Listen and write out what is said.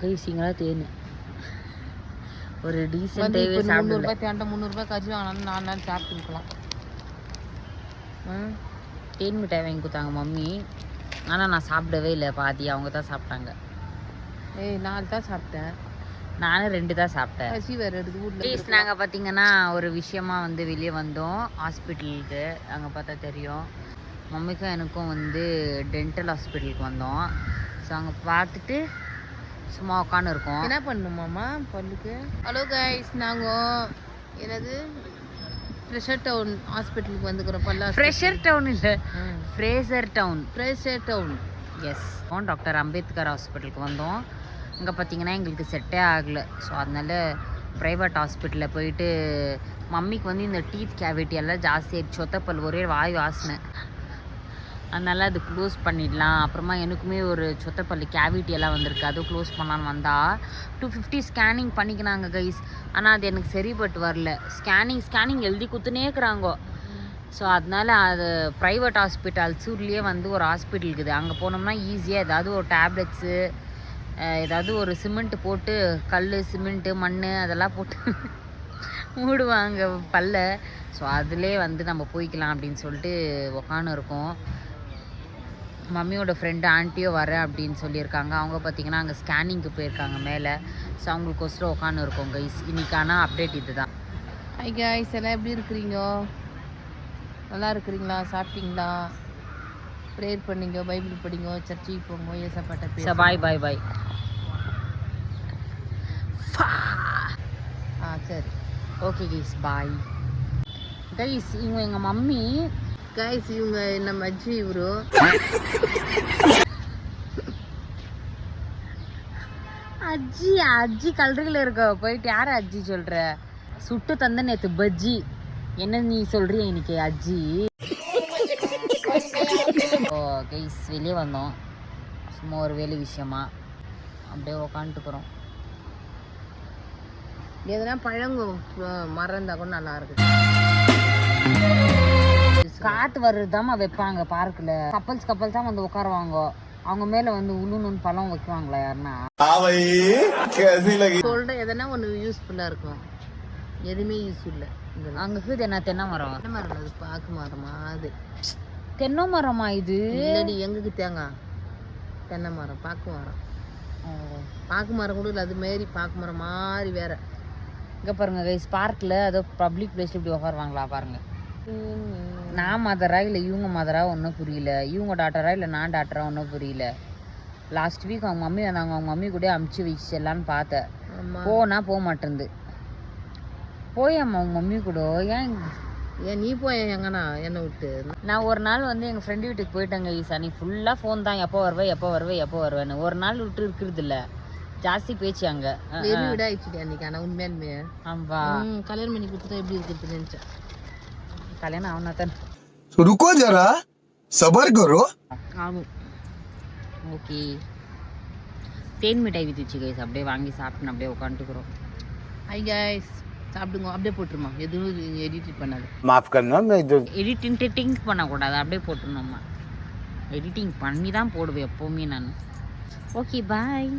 கைசிங்களா தேன் ஒரு டீசென்ட் 300 ரூபாய் தேண்ட 300 ரூபாய் கறி வாங்கினாலும் 4 நாள் சாப்பிட்டு இருக்கலாம். தேன் மிட்டாய் வாங்கி கொடுத்தாங்க மம்மி. ஆனால் நான் சாப்பிடவே இல்லை, பாதி அவங்க தான் சாப்பிட்டாங்க. 4 தான் சாப்பிட்டேன். நானும் 2 தான் சாப்பிட்டேன். பசி வேறு எடுத்து வீட்டில். நாங்கள் பார்த்தீங்கன்னா ஒரு விஷயமா வந்து வெளியே வந்தோம் ஹாஸ்பிட்டலுக்கு. அங்கே பார்த்தா தெரியும், மம்மிக்கும் எனக்கும் வந்து டென்டல் ஹாஸ்பிட்டலுக்கு வந்தோம். ஸோ அங்கே பார்த்துட்டு சும்மா உட்காந்து இருக்கோம். என்ன பண்ணணுமாம்மா பல்லுக்கு? ஹலோ கைஸ், நாங்கள் என்னது ஃப்ரெஷர் டவுன் ஹாஸ்பிட்டலுக்கு வந்துக்கிறோம். பல்லா ஃப்ரெஷர் டவுன் இல்லை, ஃப்ரேசர் டவுன். ஃப்ரெஷர் டவுன், எஸ். டாக்டர் அம்பேத்கர் ஹாஸ்பிட்டலுக்கு வந்தோம். அங்கே பார்த்தீங்கன்னா எங்களுக்கு செட்டே ஆகலை. ஸோ அதனால ப்ரைவேட் ஹாஸ்பிட்டலில் போயிட்டு மம்மிக்கு வந்து இந்த டீத் கேவிட்டி எல்லாம் ஜாஸ்தி ஆகிடுச்சு. சொத்தப்பல் ஒரே வாய் வாசினேன். அதனால் அது க்ளோஸ் பண்ணிடலாம். அப்புறமா எனக்குமே ஒரு சொத்தப்பள்ளி கேவிட்டி எல்லாம் வந்திருக்கு, அதுவும் க்ளோஸ் பண்ணலான்னு வந்தால் 250 ஸ்கேனிங் பண்ணிக்கினாங்க கைஸ். ஆனால் அது எனக்கு சரிப்பட்டு வரல. ஸ்கேனிங் எழுதி குத்துனேக்குறாங்கோ. ஸோ அதனால் அது ப்ரைவேட் ஹாஸ்பிட்டல் சூர்லேயே வந்து ஒரு ஹாஸ்பிட்டல் இருக்குது. அங்கே போனோம்னா ஈஸியாக ஏதாவது ஒரு டேப்லெட்ஸு, ஏதாவது ஒரு சிமெண்ட்டு போட்டு, கல் சிமெண்ட்டு மண் அதெல்லாம் போட்டு மூடுவாங்க பல்ல. ஸோ அதிலே வந்து நம்ம போய்க்கலாம் அப்படின்னு சொல்லிட்டு உக்காந்து இருக்கோம். மம்மியோட ஃப்ரெண்டு ஆண்டியோ வரேன் அப்படின்னு சொல்லியிருக்காங்க. அவங்க பார்த்திங்கன்னா அங்கே ஸ்கேனிங்க்கு போயிருக்காங்க மேலே. ஸோ அவங்களுக்கோசரம் உட்காந்து இருக்கோம் கைஸ். இன்றைக்கான அப்டேட் இது தான். ஹை கைஸ், எல்லாம் எப்படி இருக்கிறீங்க? நல்லா இருக்கிறீங்களா? சாப்பிட்டீங்களா? ப்ரேயர் பண்ணிங்க, பைபிள் படிங்க, சர்ச்சுக்கு போங்க, ஏசப்பாட்ட பேச. பாய் பாய் பாய். சரி, ஓகே கைஸ், பாய் கைஸ். இவங்க எங்கள் மம்மி கைஸ். இவங்க நம்ம அஜி. இவரு அஜி கல்றில் இருக்க போயிட்டு யார் அஜி சொல்கிற? சுட்டு தந்த நேற்று பஜ்ஜி என்ன நீ சொல்கிறிய இன்னைக்கு அஜி? ஓ கைஸ், வெளியே வந்தோம் சும்மா ஒரு வேலை விஷயமா. அப்படியே உக்காந்துட்டுக்கிறோம். எதனா பழங்க மரம் இருந்தால் கூட நல்லா இருக்குது. காற்று வர்றதுதாம்மா வைப்பாங்க பார்க்கில். கப்பல்ஸ் தான் வந்து உட்காருவாங்க. அவங்க மேலே வந்து உளுன்னு பழம் வைக்குவாங்களா யாருன்னா? சொல்கிறேன், எதனா ஒன்று யூஸ்ஃபுல்லாக இருக்கும். எதுவுமே யூஸ் இல்லை. அங்கே இருக்குது என்ன தென்னை மரம்? தென்னை மரம் அது பாக்கு மரமா? அது தென்னை மரமா இது? இல்லடி, எங்களுக்கு தேங்காய் தென்னை மரம், பாக்கு மரம். பாக்கு மரம் கூட இல்லை, அது மாரி பாக்கு மரம் மாதிரி வேற. இங்கே பாருங்க கைஸ், பார்க்கில் அதோ பப்ளிக் பிளேஸில் இப்படி உட்காருவாங்களா பாருங்க. நான் மதரா இல்லை இவங்க மதரா ஒன்றும் புரியல. இவங்க டாக்டரா இல்லை நான் டாக்டரா ஒன்றும் புரியல. லாஸ்ட் வீக் அவங்க மம்மி வந்தாங்க, அவங்க மம்மி கூட அமுச்சு வச்சிடலான்னு பார்த்தேன். போனால் போக மாட்டேருந்து. போயம்மா அவங்க மம்மி கூட. ஏன் நீ போய் எங்கன்னா என்னை விட்டு? நான் ஒரு நாள் வந்து எங்கள் ஃப்ரெண்டு வீட்டுக்கு போயிட்டேங்க ஈசா. நீ ஃபுல்லாக ஃபோன் தான், எப்போ வருவேன்னு. ஒரு நாள் விட்டு இருக்கிறது இல்லை, ஜாஸ்தி பேச்சு. அங்கே விடாயிடுச்சு அன்னைக்கு. ஆனால் உண்மையாலுமே ஆமா, கல்யாணம் பண்ணி கொடுத்துட்டா எப்படி இருக்குதுன்னு நினச்சேன். கல்யாணம் ஆகுனா தான். रुको जरा सबर करो. ஆகும். ஓகே, தேன் மிட்டாய் வித்துச்சு கைஸ். அப்படியே வாங்கி சாப்பிட்டு அப்படியே உட்காந்துக்கிறோம். ஹை கைஸ், சாப்பிடுங்க. அப்படியே போட்டுருமா, எதுவும் எடிட் பண்ணாது. माफ करना, मैं जो எடிட்டிங் பண்ணக்கூடாது, அப்படியே போட்டுருணும்மா. எடிட்டிங் பண்ணி தான் போடுவேன் எப்போவுமே நான். Okay bye.